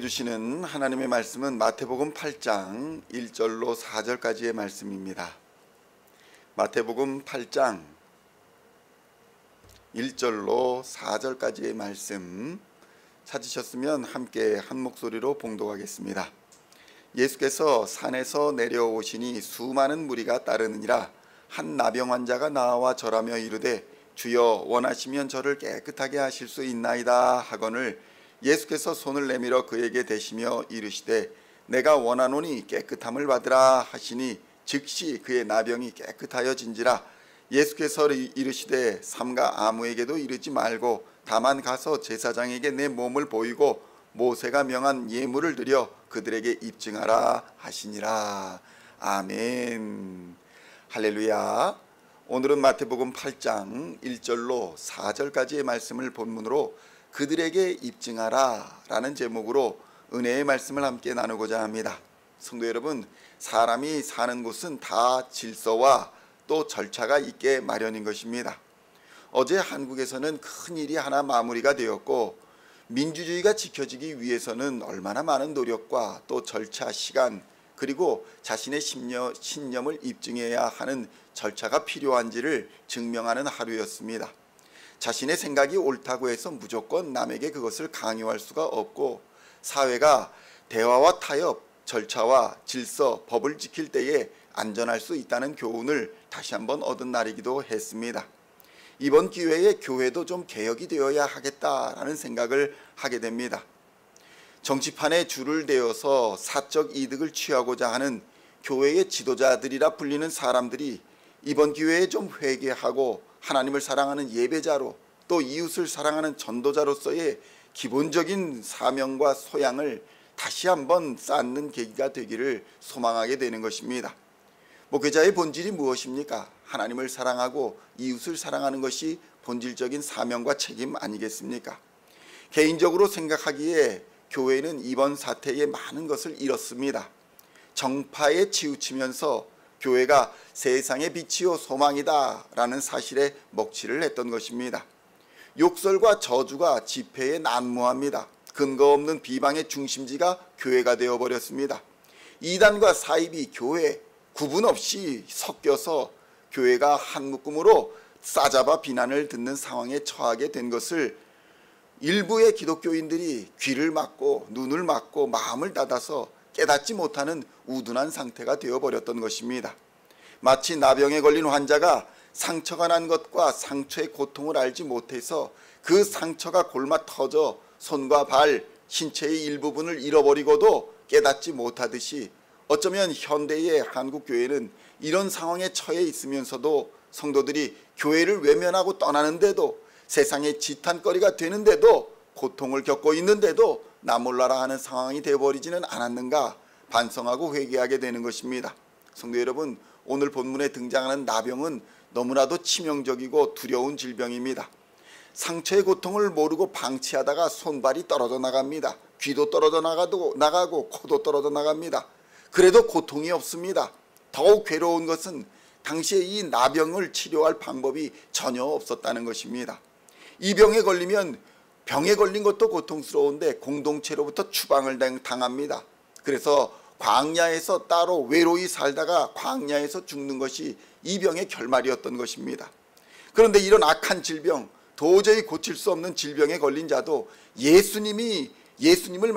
우리에게 주시는 하나님의 말씀은 마태복음 8장 1절로 4절까지의 말씀입니다. 마태복음 8장 1절로 4절까지의 말씀 찾으셨으면 함께 한 목소리로 봉독하겠습니다. 예수께서 산에서 내려오시니 수많은 무리가 따르느니라. 한 나병 환자가 나와 절하며 이르되 주여 원하시면 저를 깨끗하게 하실 수 있나이다 하거늘 예수께서 손을 내밀어 그에게 대시며 이르시되 내가 원하노니 깨끗함을 받으라 하시니 즉시 그의 나병이 깨끗하여진지라. 예수께서 이르시되 삼가 아무에게도 이르지 말고 다만 가서 제사장에게 내 몸을 보이고 모세가 명한 예물을 드려 그들에게 입증하라 하시니라. 아멘. 할렐루야. 오늘은 마태복음 8장 1절로 4절까지의 말씀을 본문으로 그들에게 입증하라 라는 제목으로 은혜의 말씀을 함께 나누고자 합니다. 성도 여러분, 사람이 사는 곳은 다 질서와 또 절차가 있게 마련인 것입니다. 어제 한국에서는 큰 일이 하나 마무리가 되었고, 민주주의가 지켜지기 위해서는 얼마나 많은 노력과 또 절차, 시간, 그리고 자신의 신념을 입증해야 하는 절차가 필요한지를 증명하는 하루였습니다. 자신의 생각이 옳다고 해서 무조건 남에게 그것을 강요할 수가 없고, 사회가 대화와 타협, 절차와 질서, 법을 지킬 때에 안전할 수 있다는 교훈을 다시 한번 얻은 날이기도 했습니다. 이번 기회에 교회도 좀 개혁이 되어야 하겠다라는 생각을 하게 됩니다. 정치판에 줄을 대어서 사적 이득을 취하고자 하는 교회의 지도자들이라 불리는 사람들이 이번 기회에 좀 회개하고 하나님을 사랑하는 예배자로 또 이웃을 사랑하는 전도자로서의 기본적인 사명과 소양을 다시 한번 쌓는 계기가 되기를 소망하게 되는 것입니다. 목회자의 본질이 무엇입니까? 하나님을 사랑하고 이웃을 사랑하는 것이 본질적인 사명과 책임 아니겠습니까? 개인적으로 생각하기에 교회는 이번 사태에 많은 것을 잃었습니다. 정파에 치우치면서 교회가 세상의 빛이요 소망이다 라는 사실에 먹칠을 했던 것입니다. 욕설과 저주가 집회에 난무합니다. 근거 없는 비방의 중심지가 교회가 되어버렸습니다. 이단과 사입이 교회 구분 없이 섞여서 교회가 한 묶음으로 싸잡아 비난을 듣는 상황에 처하게 된 것을 일부의 기독교인들이 귀를 막고 눈을 막고 마음을 닫아서 깨닫지 못하는 우둔한 상태가 되어버렸던 것입니다. 마치 나병에 걸린 환자가 상처가 난 것과 상처의 고통을 알지 못해서 그 상처가 골마 터져 손과 발, 신체의 일부분을 잃어버리고도 깨닫지 못하듯이 어쩌면 현대의 한국교회는 이런 상황에 처해 있으면서도 성도들이 교회를 외면하고 떠나는데도 세상의 지탄거리가 되는데도 고통을 겪고 있는데도 나 몰라라 하는 상황이 되어버리지는 않았는가 반성하고 회개하게 되는 것입니다. 성도 여러분, 오늘 본문에 등장하는 나병은 너무나도 치명적이고 두려운 질병입니다. 상처의 고통을 모르고 방치하다가 손발이 떨어져 나갑니다. 귀도 떨어져 나가고 코도 떨어져 나갑니다. 그래도 고통이 없습니다. 더욱 괴로운 것은 당시에 이 나병을 치료할 방법이 전혀 없었다는 것입니다. 이 병에 걸리면 병에 걸린 것도 고통스러운데 공동체로부터 추방을 당합니다. 그래서 광야에서 따로 외로이 살다가 광야에서 죽는 것이 이 병의 결말이었던 것입니다. 그런데 이런 악한 질병, 도저히 고칠 수 없는 질병에 걸린 자도 예수님을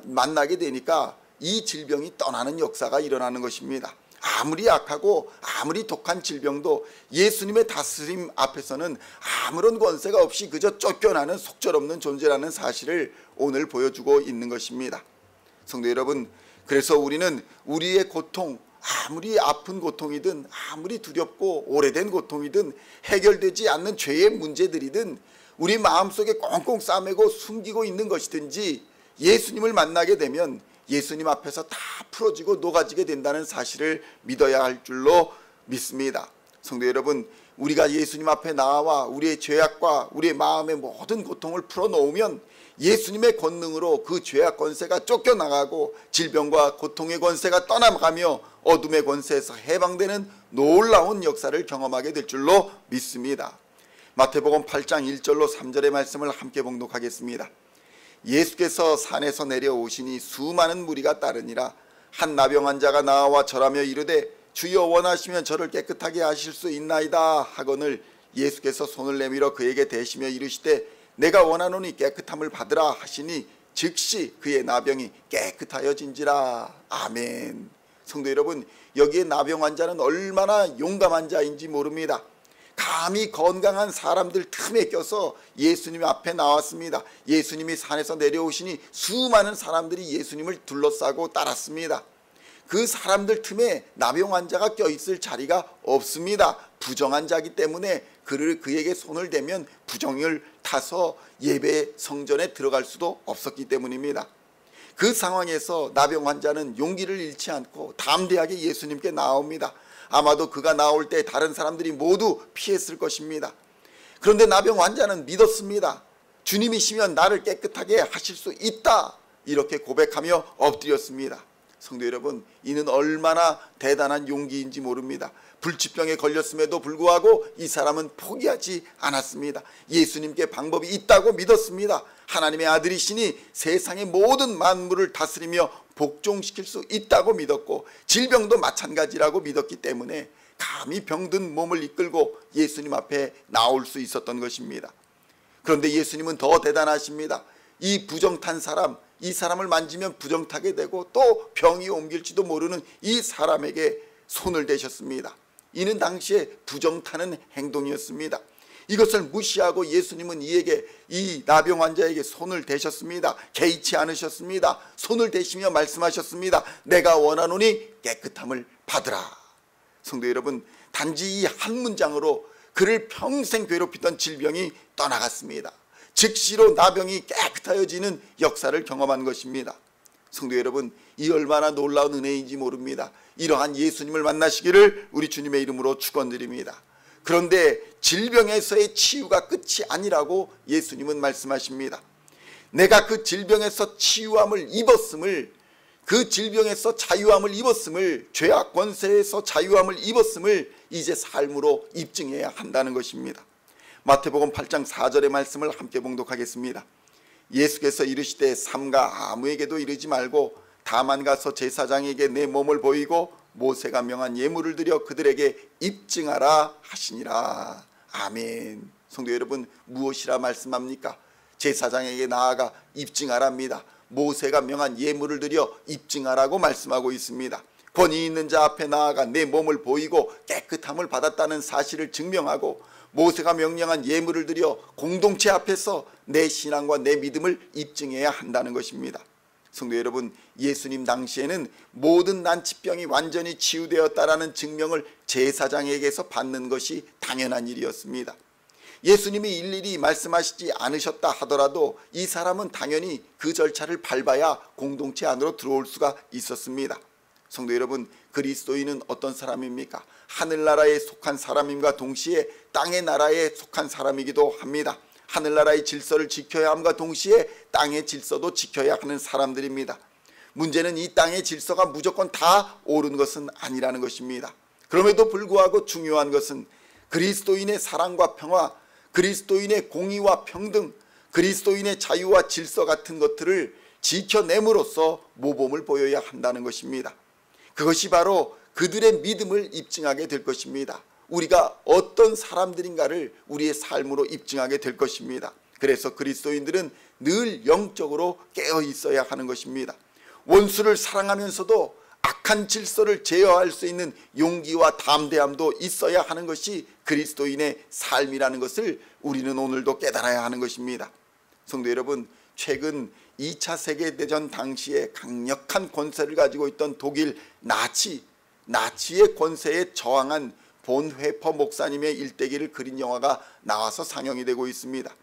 만나게 되니까 이 질병이 떠나는 역사가 일어나는 것입니다. 아무리 악하고 아무리 독한 질병도 예수님의 다스림 앞에서는 아무런 권세가 없이 그저 쫓겨나는 속절없는 존재라는 사실을 오늘 보여주고 있는 것입니다. 성도 여러분, 그래서 우리는 우리의 고통, 아무리 아픈 고통이든 아무리 두렵고 오래된 고통이든 해결되지 않는 죄의 문제들이든 우리 마음속에 꽁꽁 싸매고 숨기고 있는 것이든지 예수님을 만나게 되면 예수님 앞에서 다 풀어지고 녹아지게 된다는 사실을 믿어야 할 줄로 믿습니다. 성도 여러분, 우리가 예수님 앞에 나와 우리의 죄악과 우리의 마음의 모든 고통을 풀어놓으면 예수님의 권능으로 그 죄악 권세가 쫓겨나가고 질병과 고통의 권세가 떠나가며 어둠의 권세에서 해방되는 놀라운 역사를 경험하게 될 줄로 믿습니다. 마태복음 8장 1절로 3절의 말씀을 함께 봉독하겠습니다. 예수께서 산에서 내려오시니 수많은 무리가 따르니라. 한 나병 환자가 나와 절하며 이르되 주여 원하시면 저를 깨끗하게 하실 수 있나이다 하거늘 예수께서 손을 내밀어 그에게 대시며 이르시되 내가 원하노니 깨끗함을 받으라 하시니 즉시 그의 나병이 깨끗하여진지라. 아멘. 성도 여러분, 여기에 나병 환자는 얼마나 용감한 자인지 모릅니다. 감히 건강한 사람들 틈에 껴서 예수님 앞에 나왔습니다. 예수님이 산에서 내려오시니 수많은 사람들이 예수님을 둘러싸고 따랐습니다. 그 사람들 틈에 나병 환자가 껴있을 자리가 없습니다. 부정한 자기 때문에 그에게 손을 대면 부정을 타서 예배 성전에 들어갈 수도 없었기 때문입니다. 그 상황에서 나병 환자는 용기를 잃지 않고 담대하게 예수님께 나옵니다. 아마도 그가 나올 때 다른 사람들이 모두 피했을 것입니다. 그런데 나병 환자는 믿었습니다. 주님이시면 나를 깨끗하게 하실 수 있다, 이렇게 고백하며 엎드렸습니다. 성도 여러분, 이는 얼마나 대단한 용기인지 모릅니다. 불치병에 걸렸음에도 불구하고 이 사람은 포기하지 않았습니다. 예수님께 방법이 있다고 믿었습니다. 하나님의 아들이시니 세상의 모든 만물을 다스리며 복종시킬 수 있다고 믿었고 질병도 마찬가지라고 믿었기 때문에 감히 병든 몸을 이끌고 예수님 앞에 나올 수 있었던 것입니다. 그런데 예수님은 더 대단하십니다. 이 부정탄 사람, 이 사람을 만지면 부정타게 되고 또 병이 옮길지도 모르는 이 사람에게 손을 대셨습니다. 이는 당시에 부정타는 행동이었습니다. 이것을 무시하고 예수님은 이 나병 환자에게 손을 대셨습니다. 개의치 않으셨습니다. 손을 대시며 말씀하셨습니다. 내가 원하노니 깨끗함을 받으라. 성도 여러분, 단지 이 한 문장으로 그를 평생 괴롭히던 질병이 떠나갔습니다. 즉시로 나병이 깨끗하여지는 역사를 경험한 것입니다. 성도 여러분, 이 얼마나 놀라운 은혜인지 모릅니다. 이러한 예수님을 만나시기를 우리 주님의 이름으로 축원드립니다. 그런데 질병에서의 치유가 끝이 아니라고 예수님은 말씀하십니다. 내가 그 질병에서 치유함을 입었음을, 그 질병에서 자유함을 입었음을, 죄악 권세에서 자유함을 입었음을 이제 삶으로 입증해야 한다는 것입니다. 마태복음 8장 4절의 말씀을 함께 봉독하겠습니다. 예수께서 이르시되 삼가 아무에게도 이르지 말고 다만 가서 제사장에게 내 몸을 보이고 모세가 명한 예물을 드려 그들에게 입증하라 하시니라. 아멘. 성도 여러분, 무엇이라 말씀합니까? 제사장에게 나아가 입증하랍니다. 모세가 명한 예물을 드려 입증하라고 말씀하고 있습니다. 권위 있는 자 앞에 나아가 내 몸을 보이고 깨끗함을 받았다는 사실을 증명하고 모세가 명령한 예물을 드려 공동체 앞에서 내 신앙과 내 믿음을 입증해야 한다는 것입니다. 성도 여러분, 예수님 당시에는 모든 난치병이 완전히 치유되었다라는 증명을 제사장에게서 받는 것이 당연한 일이었습니다. 예수님이 일일이 말씀하시지 않으셨다 하더라도 이 사람은 당연히 그 절차를 밟아야 공동체 안으로 들어올 수가 있었습니다. 성도 여러분, 그리스도인은 어떤 사람입니까? 하늘나라에 속한 사람임과 동시에 땅의 나라에 속한 사람이기도 합니다. 하늘나라의 질서를 지켜야 함과 동시에 땅의 질서도 지켜야 하는 사람들입니다. 문제는 이 땅의 질서가 무조건 다 옳은 것은 아니라는 것입니다. 그럼에도 불구하고 중요한 것은 그리스도인의 사랑과 평화, 그리스도인의 공의와 평등, 그리스도인의 자유와 질서 같은 것들을 지켜냄으로써 모범을 보여야 한다는 것입니다. 그것이 바로 그들의 믿음을 입증하게 될 것입니다. 우리가 어떤 사람들인가를 우리의 삶으로 입증하게 될 것입니다. 그래서 그리스도인들은 늘 영적으로 깨어 있어야 하는 것입니다. 원수를 사랑하면서도 악한 질서를 제어할 수 있는 용기와 담대함도 있어야 하는 것이 그리스도인의 삶이라는 것을 우리는 오늘도 깨달아야 하는 것입니다. 성도 여러분, 최근 2차 세계대전 당시에 강력한 권세를 가지고 있던 독일 나치의 권세에 저항한 본회퍼 목사님의 일대기를 그린 영화가 나와서 상영이 되고 있습니다.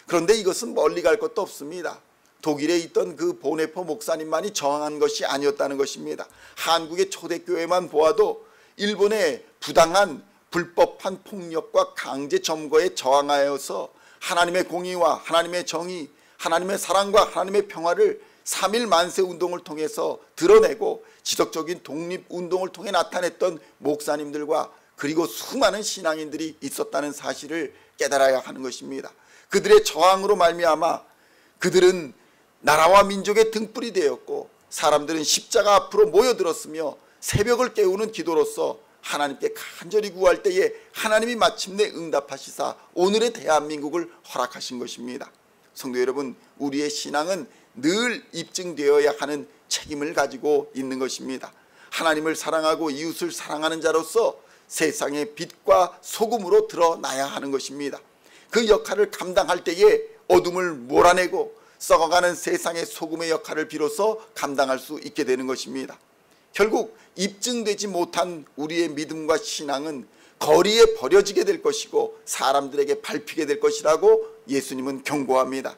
그런데 이것은 멀리 갈 것도 없습니다. 독일에 있던 그 본회퍼 목사님만이 저항한 것이 아니었다는 것입니다. 한국의 초대교회만 보아도 일본의 부당한 불법한 폭력과 강제 점거에 저항하여서 하나님의 공의와 하나님의 정의, 하나님의 사랑과 하나님의 평화를 3.1 만세운동을 통해서 드러내고 지속적인 독립운동을 통해 나타냈던 목사님들과 그리고 수많은 신앙인들이 있었다는 사실을 깨달아야 하는 것입니다. 그들의 저항으로 말미암아 그들은 나라와 민족의 등불이 되었고 사람들은 십자가 앞으로 모여들었으며 새벽을 깨우는 기도로서 하나님께 간절히 구할 때에 하나님이 마침내 응답하시사 오늘의 대한민국을 허락하신 것입니다. 성도 여러분, 우리의 신앙은 늘 입증되어야 하는 책임을 가지고 있는 것입니다. 하나님을 사랑하고 이웃을 사랑하는 자로서 세상의 빛과 소금으로 드러나야 하는 것입니다. 그 역할을 감당할 때에 어둠을 몰아내고 썩어가는 세상의 소금의 역할을 비로소 감당할 수 있게 되는 것입니다. 결국 입증되지 못한 우리의 믿음과 신앙은 거리에 버려지게 될 것이고 사람들에게 밟히게 될 것이라고 예수님은 경고합니다.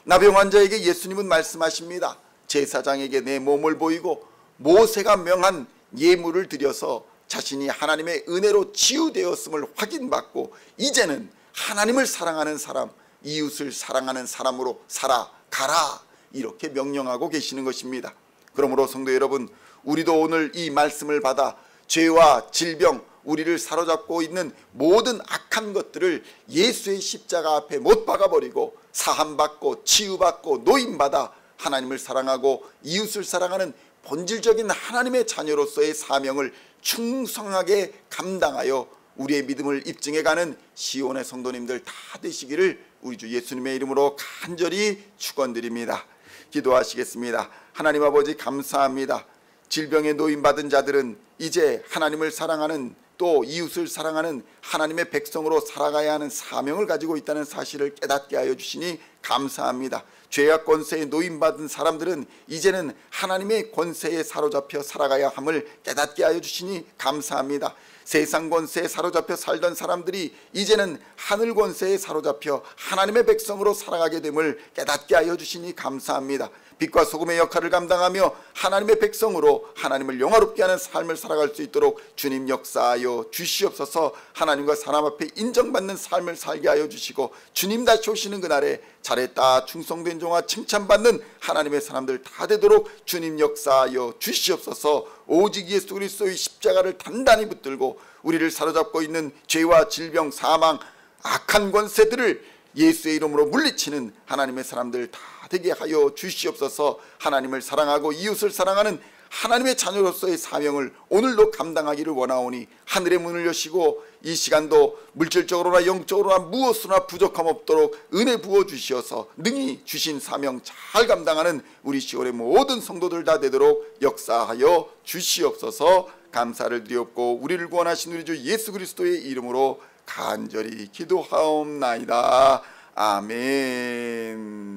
나병 환자에게 예수님은 말씀하십니다. 제사장에게 내 몸을 보이고 모세가 명한 예물을 드려서 자신이 하나님의 은혜로 치유되었음을 확인받고 이제는 하나님을 사랑하는 사람, 이웃을 사랑하는 사람으로 살아가라, 이렇게 명령하고 계시는 것입니다. 그러므로 성도 여러분, 우리도 오늘 이 말씀을 받아 죄와 질병, 우리를 사로잡고 있는 모든 악한 것들을 예수의 십자가 앞에 못 박아버리고 사함받고 치유받고 노임받아 하나님을 사랑하고 이웃을 사랑하는 본질적인 하나님의 자녀로서의 사명을 충성하게 감당하여 우리의 믿음을 입증해가는 시온의 성도님들 다 되시기를 우리 주 예수님의 이름으로 간절히 축원드립니다. 기도하시겠습니다. 하나님 아버지, 감사합니다. 질병에 노임받은 자들은 이제 하나님을 사랑하는, 또 이웃을 사랑하는 하나님의 백성으로 살아가야 하는 사명을 가지고 있다는 사실을 깨닫게 하여 주시니 감사합니다. 죄악 권세에 노임받은 사람들은 이제는 하나님의 권세에 사로잡혀 살아가야 함을 깨닫게 하여 주시니 감사합니다. 세상 권세에 사로잡혀 살던 사람들이 이제는 하늘 권세에 사로잡혀 하나님의 백성으로 살아가게 됨을 깨닫게 하여 주시니 감사합니다. 빛과 소금의 역할을 감당하며 하나님의 백성으로 하나님을 영화롭게 하는 삶을 살아갈 수 있도록 주님 역사하여 주시옵소서. 하나님과 사람 앞에 인정받는 삶을 살게 하여 주시고 주님 다시 오시는 그날에 잘했다 충성된 종아 칭찬받는 하나님의 사람들 다 되도록 주님 역사하여 주시옵소서. 오직 예수 그리스도의 십자가를 단단히 붙들고 우리를 사로잡고 있는 죄와 질병, 사망, 악한 권세들을 예수의 이름으로 물리치는 하나님의 사람들 다 되게 하여 주시옵소서. 하나님을 사랑하고 이웃을 사랑하는 하나님의 자녀로서의 사명을 오늘도 감당하기를 원하오니 하늘의 문을 여시고 이 시간도 물질적으로나 영적으로나 무엇으로나 부족함 없도록 은혜 부어 주시어서 능히 주신 사명 잘 감당하는 우리 시온의 모든 성도들 다 되도록 역사하여 주시옵소서. 감사를 드리옵고 우리를 구원하신 우리 주 예수 그리스도의 이름으로 간절히 기도하옵나이다. 아멘.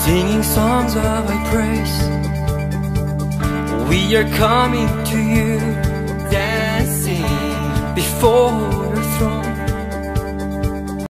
Singing songs of thy praise, we are coming to you, dancing before your throne.